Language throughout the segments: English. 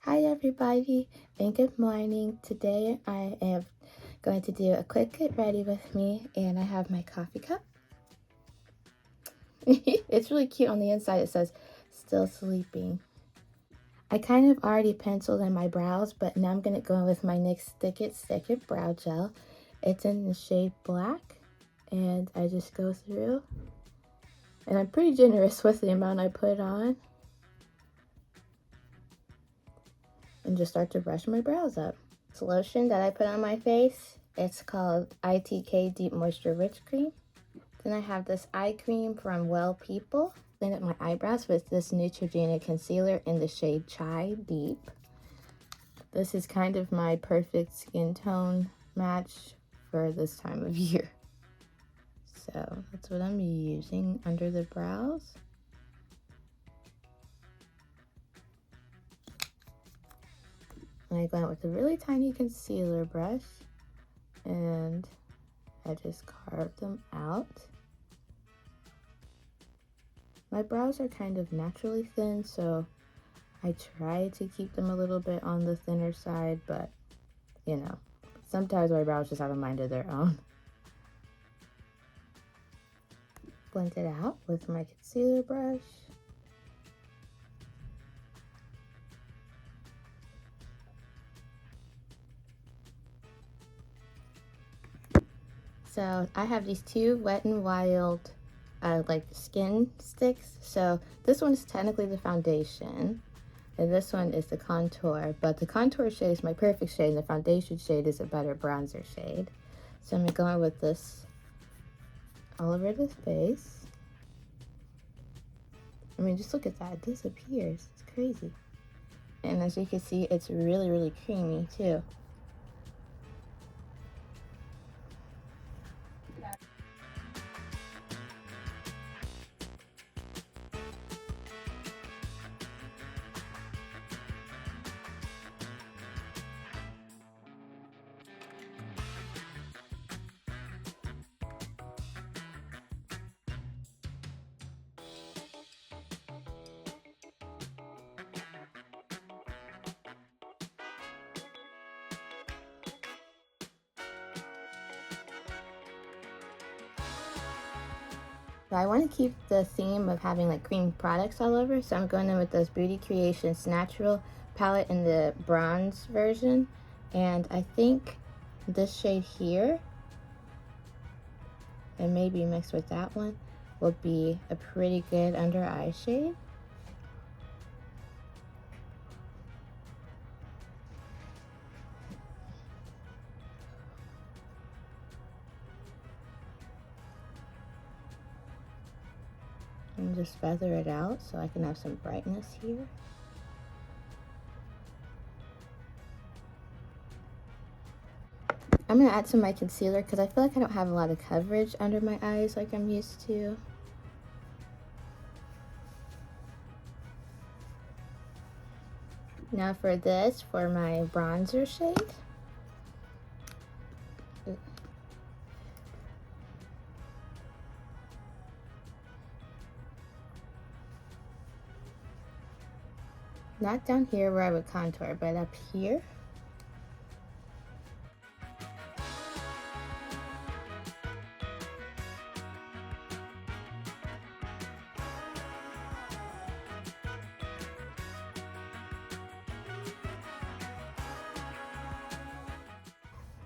Hi everybody and good morning. Today I am going to do a quick get ready with me, and I have my coffee cup. It's really cute. On the inside it says still sleeping. I kind of already penciled in my brows, but now I'm going to go in with my NYX Stick It brow gel. It's in the shade black, and I just go through, and I'm pretty generous with the amount I put on, and just start to brush my brows up. This lotion that I put on my face, it's called ITK Deep Moisture Rich Cream. Then I have this eye cream from Well People. Clean up my eyebrows with this Neutrogena concealer in the shade Chai Deep. This is kind of my perfect skin tone match for this time of year. So that's what I'm using under the brows. And I go out with a really tiny concealer brush, and I just carve them out. My brows are kind of naturally thin, so I try to keep them a little bit on the thinner side, but you know, sometimes my brows just have a mind of their own. Blend it out with my concealer brush. So I have these two Wet n Wild like skin sticks. So this one is technically the foundation, and this one is the contour, but the contour shade is my perfect shade, and the foundation shade is a better bronzer shade. So I'm going to go in with this all over the face. I mean, just look at that, it disappears. It's crazy. And as you can see, it's really, really creamy too. So I want to keep the theme of having like cream products all over, so I'm going in with this Beauty Creations Natural palette in the bronze version, and I think this shade here, and maybe mixed with that one, will be a pretty good under eye shade. And just feather it out so I can have some brightness here. I'm going to add some of my concealer because I feel like I don't have a lot of coverage under my eyes like I'm used to. Now for this, for my bronzer shade, not down here where I would contour, but up here.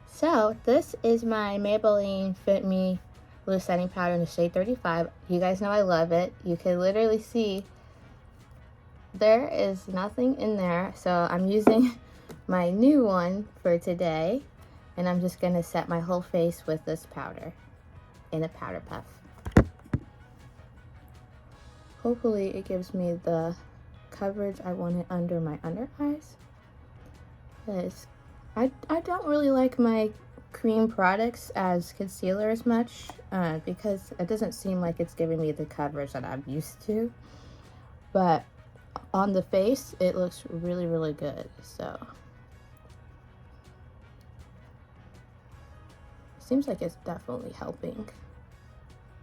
So this is my Maybelline Fit Me Loose Setting Powder in the shade 35. You guys know I love it. You can literally see there is nothing in there. So I'm using my new one for today, and I'm just going to set my whole face with this powder in a powder puff. Hopefully it gives me the coverage I wanted under my under eyes. Because I don't really like my cream products as concealer as much because it doesn't seem like it's giving me the coverage that I'm used to. But on the face, it looks really, really good. So seems like it's definitely helping,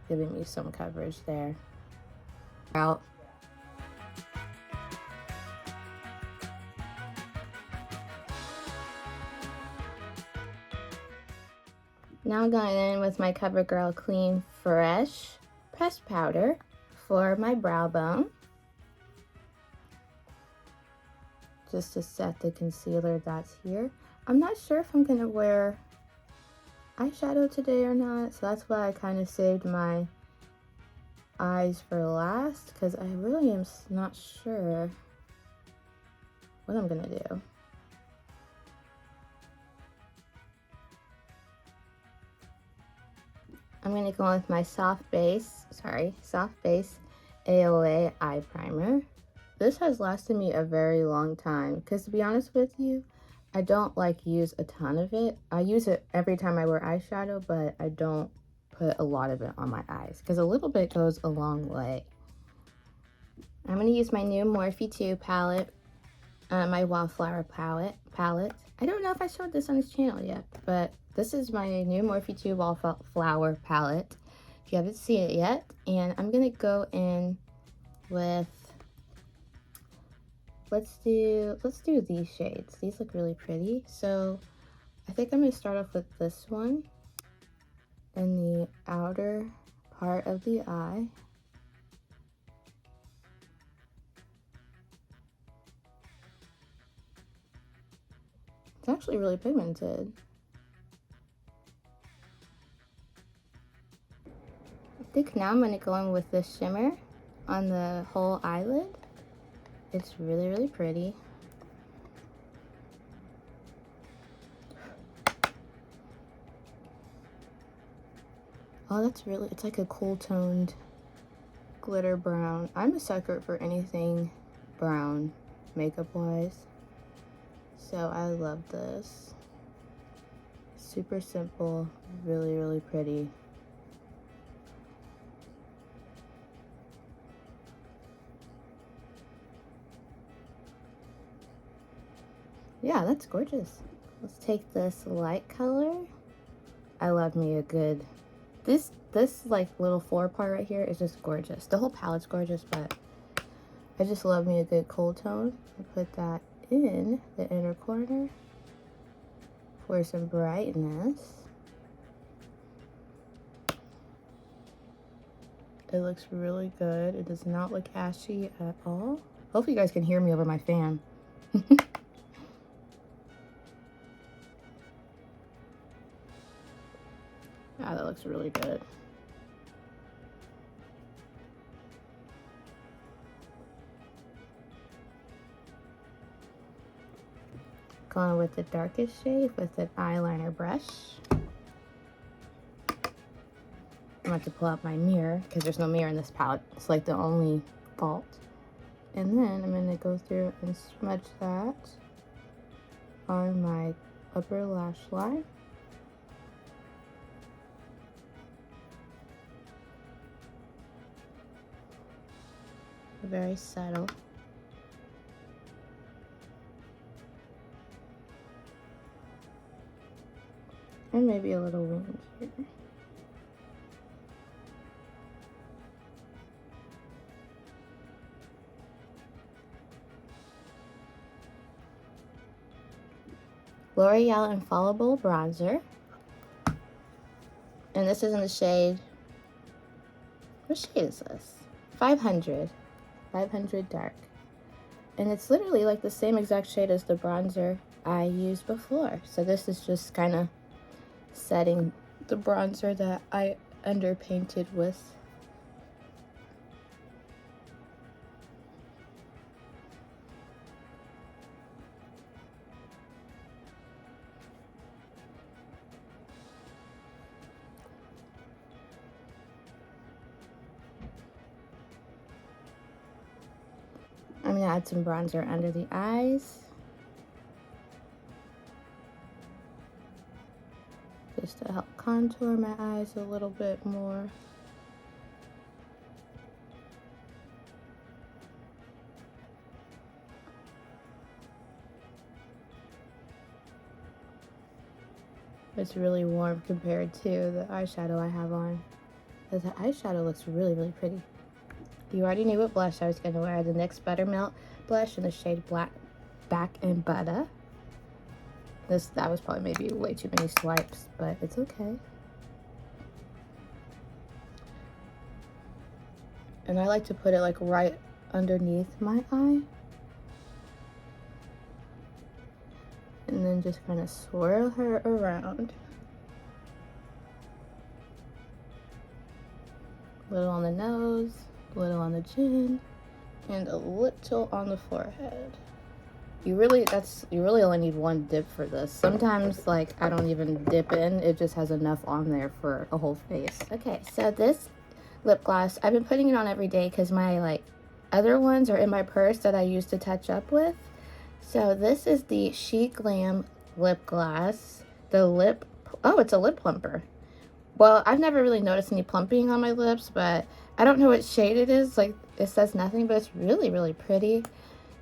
giving me some coverage there. Out. Now I'm going in with my CoverGirl Clean Fresh pressed powder for my brow bone, just to set the concealer that's here. I'm not sure if I'm gonna wear eyeshadow today or not, so that's why I kind of saved my eyes for last, because I really am not sure what I'm gonna do. I'm gonna go with my soft base AOA eye primer. This has lasted me a very long time, because to be honest with you, I don't like use a ton of it. I use it every time I wear eyeshadow, but I don't put a lot of it on my eyes, because a little bit goes a long way. I'm gonna use my new Morphe 2 palette, my Wildflower palette. I don't know if I showed this on this channel yet, but this is my new Morphe 2 Wallflower palette, if you haven't seen it yet. And I'm gonna go in with, let's do these shades. These look really pretty. So I think I'm gonna start off with this one in the outer part of the eye. It's actually really pigmented. I think now I'm going to go in with this shimmer on the whole eyelid. It's really, really pretty. Oh, that's really, it's like a cool toned glitter brown. I'm a sucker for anything brown makeup wise. So I love this. Super simple, really, really pretty. Yeah, that's gorgeous. Let's take this light color. I love me a good, this like little floor part right here is just gorgeous. The whole palette's gorgeous, but I just love me a good cool tone. I put that in the inner corner for some brightness. It looks really good. It does not look ashy at all. Hopefully you guys can hear me over my fan. Yeah, that looks really good. Going with the darkest shade with an eyeliner brush. I'm about to pull out my mirror because there's no mirror in this palette. It's like the only fault. And then I'm going to go through and smudge that on my upper lash line. Very subtle. And maybe a little wing here. L'Oreal Infallible Bronzer. And this is in the shade, what shade is this? 500 dark. And it's literally like the same exact shade as the bronzer I used before. So this is just kind of setting the bronzer that I underpainted with. I'm going to add some bronzer under the eyes. Just to help contour my eyes a little bit more. It's really warm compared to the eyeshadow I have on. But the eyeshadow looks really, really pretty. You already knew what blush I was going to wear. The NYX Buttermilk blush in the shade Black Back and Butter. That was probably maybe way too many swipes, but it's okay. And I like to put it like right underneath my eye. And then just kind of swirl her around. A little on the nose, a little on the chin, and a little on the forehead. You really only need one dip for this. Sometimes, like, I don't even dip in. It just has enough on there for a whole face. Okay, so this lip gloss, I've been putting it on every day because my, like, other ones are in my purse that I used to touch up with. So this is the Chic Glam lip gloss. Oh, it's a lip plumper. Well, I've never really noticed any plumping on my lips, but I don't know what shade it is. Like, it says nothing, but it's really, really pretty.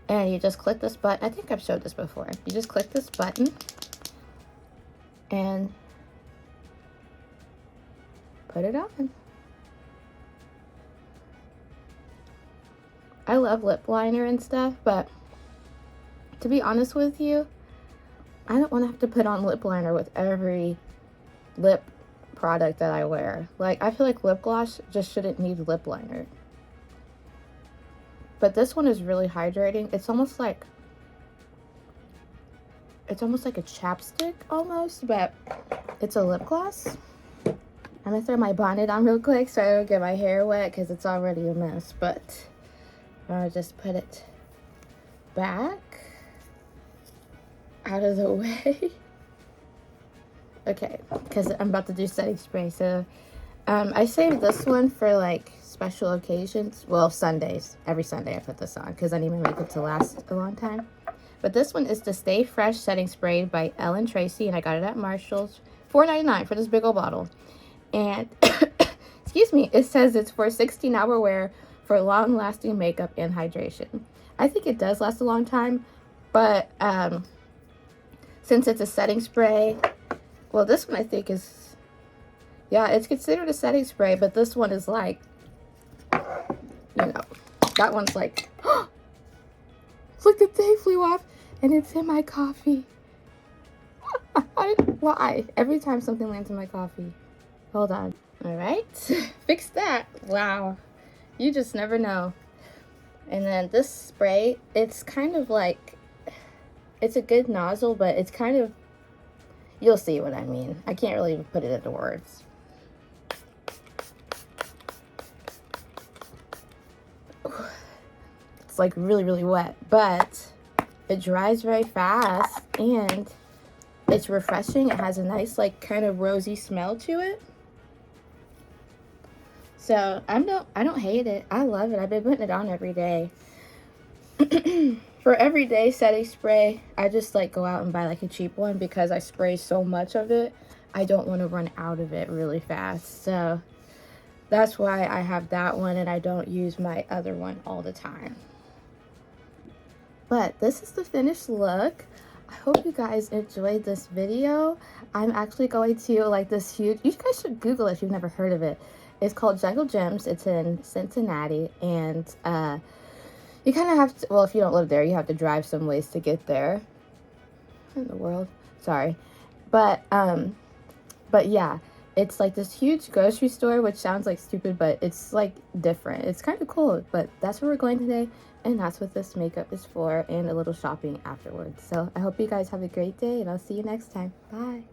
And you just click this button. I think I've showed this before. You just click this button and put it on. I love lip liner and stuff, but to be honest with you, I don't want to have to put on lip liner with every lip product that I wear. Like, I feel like lip gloss just shouldn't need lip liner. But this one is really hydrating. It's almost like a chapstick almost, but it's a lip gloss. I'm gonna throw my bonnet on real quick so I don't get my hair wet because it's already a mess, but I'll just put it back out of the way. Okay, because I'm about to do setting spray. So I saved this one for like special occasions. Well, Sundays. Every Sunday I put this on because I need my makeup to last a long time. But this one is the Stay Fresh Setting Spray by Ellen Tracy, and I got it at Marshall's. $4.99 for this big old bottle. And excuse me, it says it's for 16-hour wear for long-lasting makeup and hydration. I think it does last a long time, but since it's a setting spray, well, this one I think is, yeah, it's considered a setting spray, but this one is like, you know, that one's like, look, the thing flew off and it's in my coffee. Why? Every time something lands in my coffee. Hold on. All right, fix that. Wow, you just never know. And then this spray, it's kind of like, it's a good nozzle, but it's kind of, you'll see what I mean. I can't really even put it into words. It's like really, really wet, but it dries very fast and it's refreshing. It has a nice, like, kind of rosy smell to it. So I don't hate it. I love it. I've been putting it on every day. For everyday setting spray, I just like go out and buy like a cheap one because I spray so much of it. I don't want to run out of it really fast. So that's why I have that one and I don't use my other one all the time. But this is the finished look. I hope you guys enjoyed this video. I'm actually going to like this huge, you guys should Google it if you've never heard of it. It's called GRWM. It's in Cincinnati, and you kind of have to, well, if you don't live there, you have to drive some ways to get there. What in the world? Sorry. But yeah, it's like this huge grocery store, which sounds like stupid, but it's like different. It's kind of cool, but that's where we're going today, and that's what this makeup is for, and a little shopping afterwards. So I hope you guys have a great day, and I'll see you next time. Bye.